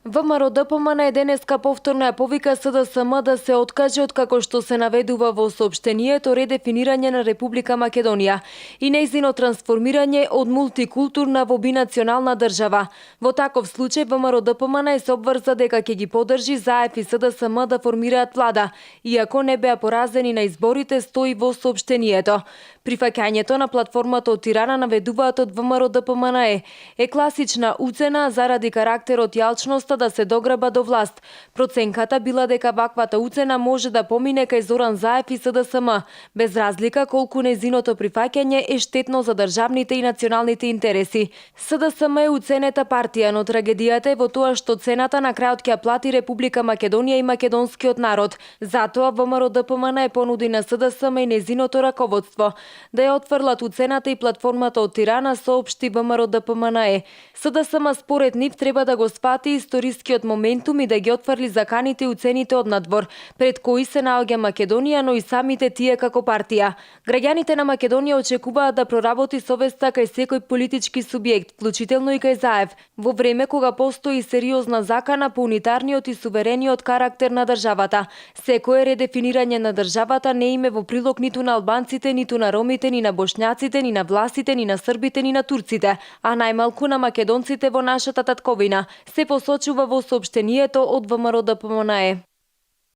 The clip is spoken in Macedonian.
ВМРО ДПМН денеска повторно ја повика СДСМ да се откаже од, како што се наведува во соопштението, редефинирање на Република Македонија и нејзино трансформирање од мултикултурна во бинационална држава. Во таков случај ВМРО ДПМН се обврза дека ќе ги поддржи ЗАЕФ и СДСМ да формираат влада, иако не беа поразени на изборите, стои во соопштението. Прифаќањето на платформата од Тирана, наведуваат од ВМРО ДПМН, е класична уцена заради карактерот и алчноста да се дограба до власт. Проценката била дека ваквата уцена може да помине кај Зоран Заев и СДСМ, без разлика колку незиното прифаќање е штетно за државните и националните интереси. СДСМ е уценета партија, но трагедијата е во тоа што цената на крајот ќе плати Република Македонија и македонскиот народ. Затоа ВМРО ДПМН понуди на СДСМ и незиното раководство да ја отфрлат уцената и платформата од Тирана, соопшти ВМРО ДПМН. СДСМ според нив треба да го спати историскиот моментум и да ги отфрли заканите и уцените од надвор, пред кои се наоѓа Македонија, но и самите тие како партија. Граѓаните на Македонија очекуваат да проработи совеста кај секој политички субјект, вклучително и кај ЗАЕФ, во време кога постои сериозна закана по унитарниот и суверениот карактер на државата. Секое редефинирање на државата не име во прилог ниту на албанците, ниту на ромите, ни на бошњаците, ни на власите, ни на србите, ни на турците, а најмалку на македонците во нашата татковина, се посочува во соопштението од ВМРО ДПМН.